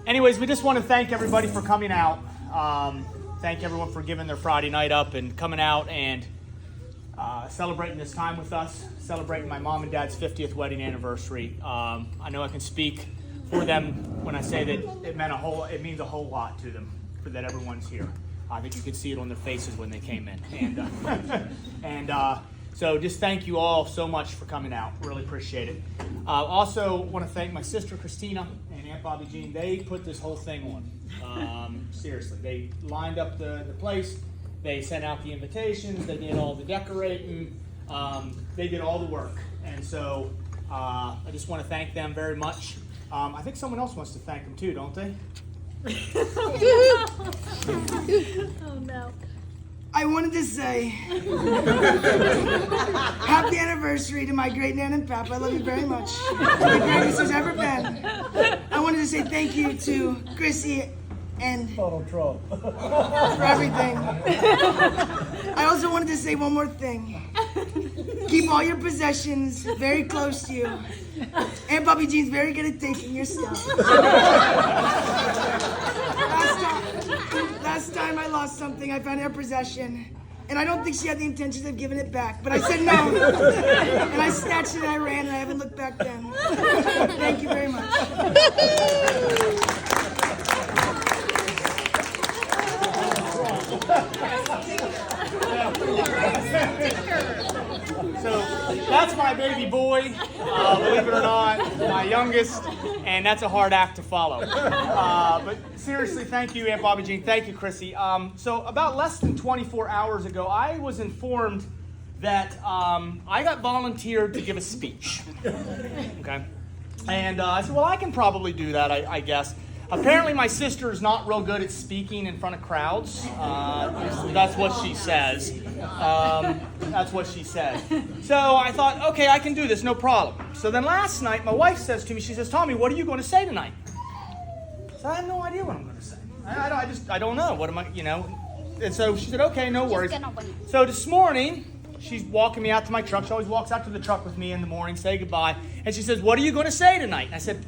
Anyways, we just want to thank everybody for coming out. Thank everyone for giving their Friday night up and coming out and celebrating this time with us, celebrating my mom and dad's 50th wedding anniversary. I know I can speak for them when I say that it means a whole lot to them for that everyone's here. I think you could see it on their faces when they came in. And so just thank you all so much for coming out. Really appreciate it. Also want to thank my sister Christina and Aunt Bobby Jean. They put this whole thing on. Seriously, they lined up the place. They sent out the invitations. They did all the decorating. They did all the work. And so I just want to thank them very much. I think someone else wants to thank them too, don't they? Oh no. I wanted to say happy anniversary to my great nan and pap. I love you very much. The greatest there's ever been. I wanted to say thank you to Chrissy and for everything. I also wanted to say one more thing. Keep all your possessions very close to you. Aunt Bobby Jean's very good at taking your stuff. Last time I lost something, I found her possession, and I don't think she had the intentions of giving it back, but I said no, and I snatched it and I ran, and I haven't looked back then. Thank you very much. So that's my baby boy, believe it or not, my youngest, and that's a hard act to follow. But seriously, thank you, Aunt Bobby Jean. Thank you, Chrissy. So about less than 24 hours ago, I was informed that I got volunteered to give a speech. Okay, and I said, well, I can probably do that, I guess. Apparently, my sister is not real good at speaking in front of crowds. That's what she says. That's what she said. So I thought, okay, I can do this, no problem. So then last night, my wife says to me, she says, Tommy, what are you going to say tonight? So I have no idea what I'm going to say. I don't know. What am I, And so she said, okay, no worries. So this morning, she's walking me out to my truck. She always walks out to the truck with me in the morning, say goodbye. And she says, what are you going to say tonight? And I said,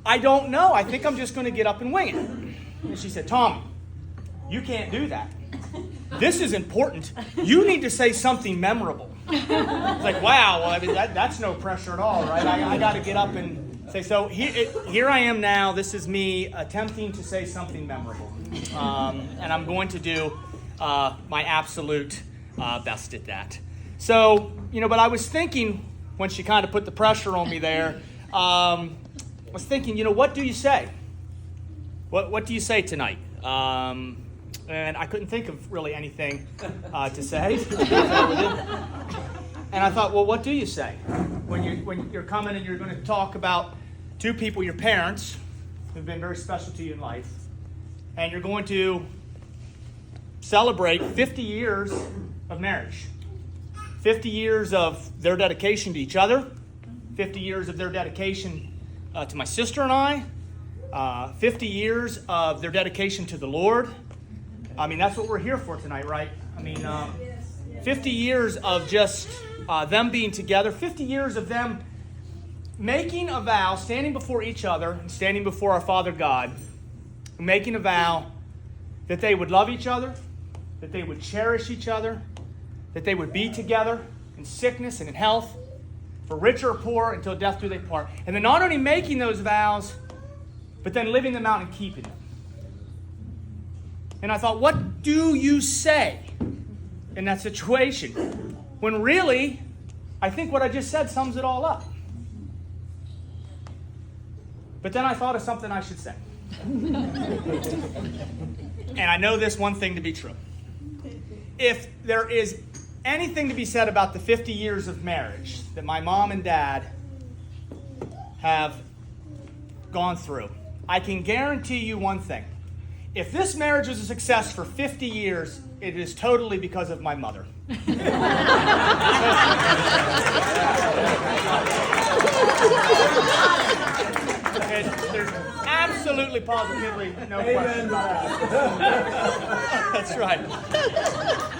I don't know. I think I'm just going to get up and wing it. And she said, Tommy, you can't do that. This is important. You need to say something memorable. It's like, wow, well, I mean, that's no pressure at all, right? I got to get up and say, so here I am now. This is me attempting to say something memorable. And I'm going to do my absolute best at that. So, but I was thinking when she kind of put the pressure on me there, I was thinking, what do you say? What do you say tonight? And I couldn't think of really anything to say. And I thought, well, what do you say when you're coming and you're going to talk about two people, your parents, who've been very special to you in life, and you're going to celebrate 50 years of marriage, 50 years of their dedication to each other, 50 years of their dedication to my sister and I, 50 years of their dedication to the Lord. I mean, that's what we're here for tonight, right? I mean, 50 years of just them being together, 50 years of them making a vow, standing before each other and standing before our Father God, making a vow that they would love each other, that they would cherish each other, that they would be together in sickness and in health, for richer or poor, until death do they part. And then not only making those vows, but then living them out and keeping them. And I thought, what do you say in that situation? When really, I think what I just said sums it all up. But then I thought of something I should say. And I know this one thing to be true. If there is anything to be said about the 50 years of marriage that my mom and dad have gone through, I can guarantee you one thing. If this marriage was a success for 50 years, it is totally because of my mother. There's absolutely, positively no question about that. That's right.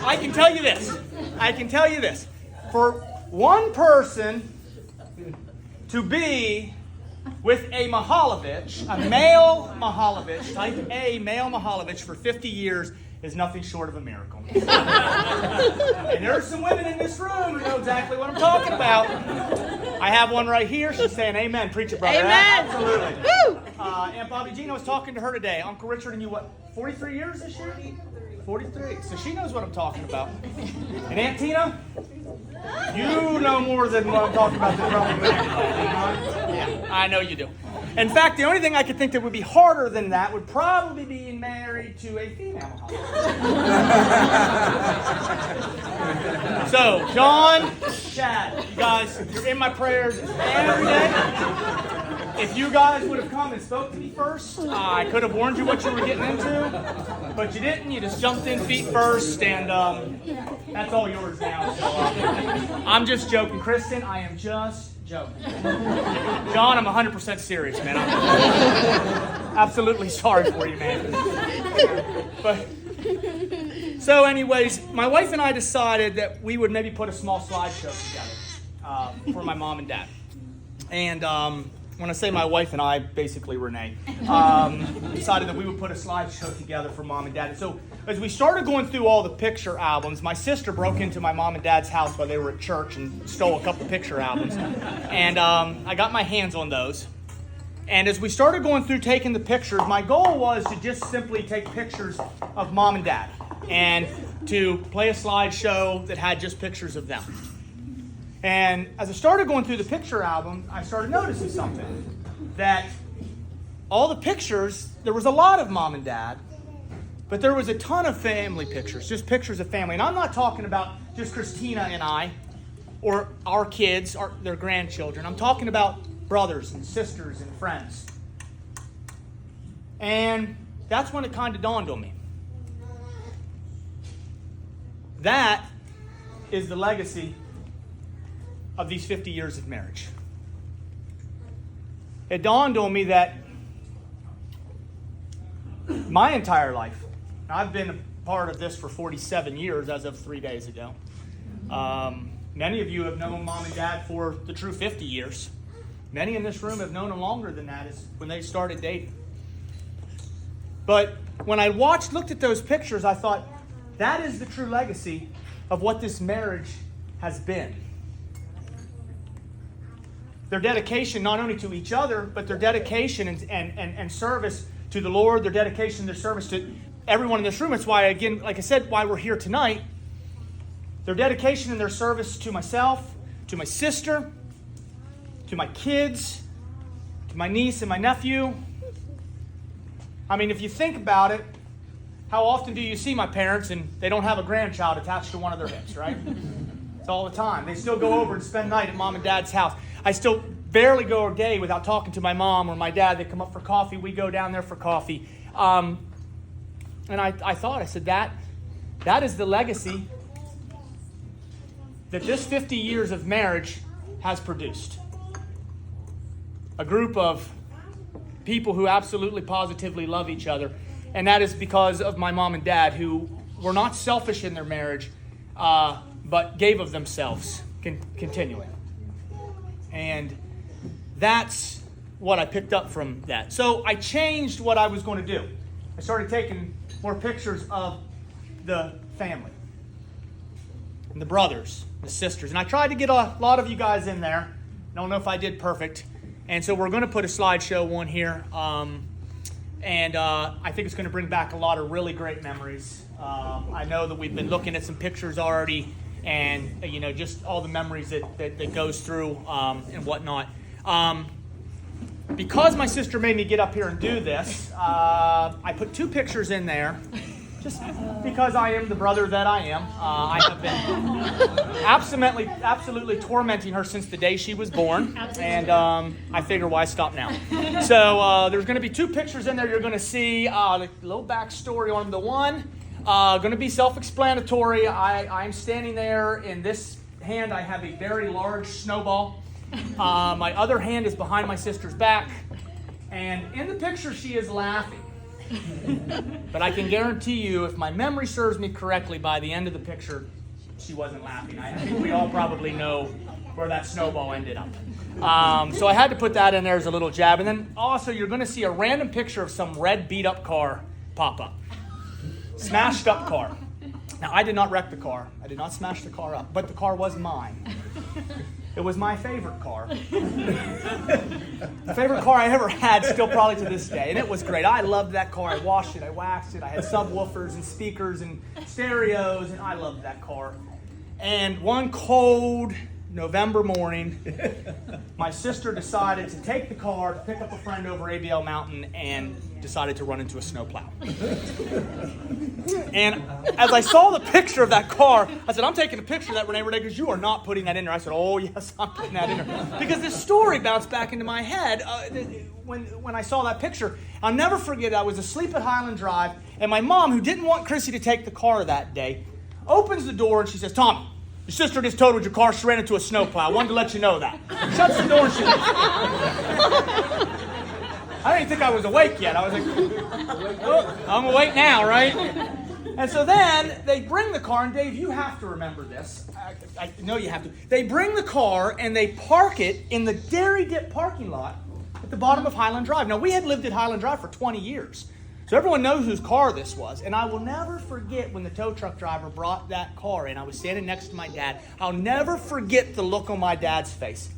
I can tell you this. For one person to be with a Mihaljevic, a male Mihaljevic, type A male Mihaljevic for 50 years is nothing short of a miracle. And there are some women in this room who know exactly what I'm talking about. I have one right here. She's saying amen. Preach it, brother. Amen. Absolutely. Woo! Aunt Bobby Jean, I was talking to her today. Uncle Richard and you, what, 43 years this year? 43. So she knows what I'm talking about. And Aunt Tina, you know more than what I'm talking about than probably anybody. Yeah, I know you do. In fact, the only thing I could think that would be harder than that would probably be being married to a female. So, John, Chad, you guys, you're in my prayers every day. If you guys would have come and spoke to me first, I could have warned you what you were getting into, but you didn't. You just jumped in feet first, and that's all yours now. So, I'm just joking. Kristen, I am just joking. John, I'm 100% serious, man. I'm absolutely sorry for you, man. But so, anyways, my wife and I decided that we would maybe put a small slideshow together for my mom and dad. And when I say my wife and I, basically Renee, decided that we would put a slideshow together for mom and dad. And so as we started going through all the picture albums, my sister broke into my mom and dad's house while they were at church and stole a couple picture albums. And I got my hands on those. And as we started going through taking the pictures, my goal was to just simply take pictures of mom and dad and to play a slideshow that had just pictures of them. And as I started going through the picture album, I started noticing something. That all the pictures, there was a lot of mom and dad, but there was a ton of family pictures, just pictures of family. And I'm not talking about just Christina and I, or our kids, or their grandchildren. I'm talking about brothers and sisters and friends. And that's when it kind of dawned on me. That is the legacy of these 50 years of marriage. It dawned on me that my entire life, I've been a part of this for 47 years as of 3 days ago. Many of you have known mom and dad for the true 50 years. Many in this room have known them longer than that, is when they started dating. But when I looked at those pictures, I thought, that is the true legacy of what this marriage has been. Their dedication not only to each other, but their dedication and service to the Lord, their dedication, their service to everyone in this room. That's why, again, like I said, why we're here tonight. Their dedication and their service to myself, to my sister, to my kids, to my niece and my nephew. I mean, if you think about it, how often do you see my parents and they don't have a grandchild attached to one of their hips, right? It's all the time. They still go over and spend night at mom and dad's house. I still barely go a day without talking to my mom or my dad. They come up for coffee. We go down there for coffee. And I said, that is the legacy that this 50 years of marriage has produced. A group of people who absolutely positively love each other. And that is because of my mom and dad, who were not selfish in their marriage, but gave of themselves continually. And that's what I picked up from that. So I changed what I was going to do. I started taking more pictures of the family and the brothers, the sisters. And I tried to get a lot of you guys in there. I don't know if I did perfect. And so we're going to put a slideshow on here. And I think it's going to bring back a lot of really great memories. I know that we've been looking at some pictures already. And, just all the memories that goes through and whatnot. Because my sister made me get up here and do this, I put 2 pictures in there. Just because I am the brother that I am. I have been absolutely tormenting her since the day she was born. And I figure why stop now. So there's going to be 2 pictures in there. You're going to see a little backstory on the one. Going to be self-explanatory. I'm standing there. In this hand, I have a very large snowball. My other hand is behind my sister's back. And in the picture, she is laughing. But I can guarantee you, if my memory serves me correctly, by the end of the picture, she wasn't laughing. I think we all probably know where that snowball ended up. So I had to put that in there as a little jab. And then also you're going to see a random picture of some red beat up car pop up. Smashed up car. Now I did not wreck the car. I did not smash the car up, but the car was mine. It was my favorite car. The favorite car I ever had, still probably to this day. And it was great. I loved that car. I washed it. I waxed it. I had subwoofers and speakers and stereos, and I loved that car. And one cold November morning, my sister decided to take the car to pick up a friend over ABL Mountain and decided to run into a snowplow. And as I saw the picture of that car, I said, I'm taking a picture of that, Renee, because you are not putting that in there. I said, oh, yes, I'm putting that in there. Because this story bounced back into my head when I saw that picture. I'll never forget, I was asleep at Highland Drive, and my mom, who didn't want Chrissy to take the car that day, opens the door and she says, Tommy, your sister just totaled your car. She ran into a snowplow. I wanted to let you know that. Shuts the door and she leaves. I didn't think I was awake yet. I was like, oh, I'm awake now, right? And so then they bring the car, and Dave, you have to remember this. I know you have to. They bring the car and they park it in the Dairy Dip parking lot at the bottom of Highland Drive. Now, we had lived at Highland Drive for 20 years. So everyone knows whose car this was. And I will never forget when the tow truck driver brought that car in. I was standing next to my dad. I'll never forget the look on my dad's face.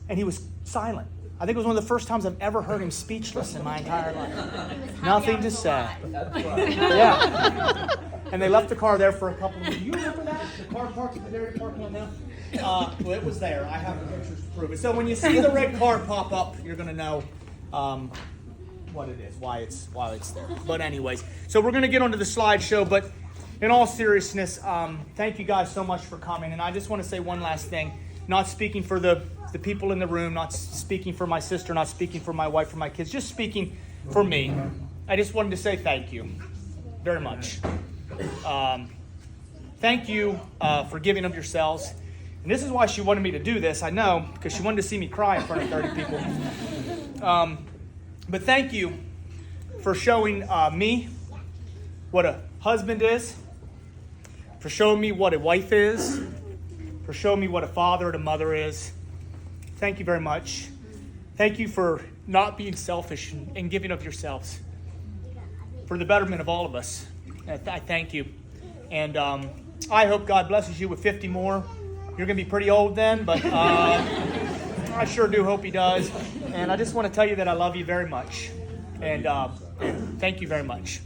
And he was silent. I think it was one of the first times I've ever heard him speechless in my entire life. Nothing to say. Yeah. And they left the car there for a couple of minutes. You remember that? The car parked at the Dairy parking lot now? Well, it was there. I have the pictures to prove it. So when you see the red car pop up, you're going to know what it is, why it's there. But anyways, so we're going to get onto the slideshow. But in all seriousness, thank you guys so much for coming. And I just want to say one last thing. Not speaking for the people in the room, not speaking for my sister, not speaking for my wife or my kids, just speaking for me. I just wanted to say thank you very much. Thank you for giving of yourselves. And this is why she wanted me to do this, I know, because she wanted to see me cry in front of 30 people. But thank you for showing me what a husband is, for showing me what a wife is, for showing me what a father and a mother is. Thank you very much. Thank you for not being selfish and giving of yourselves for the betterment of all of us. I thank you. And I hope God blesses you with 50 more. You're going to be pretty old then, but I sure do hope he does. And I just want to tell you that I love you very much. And thank you very much.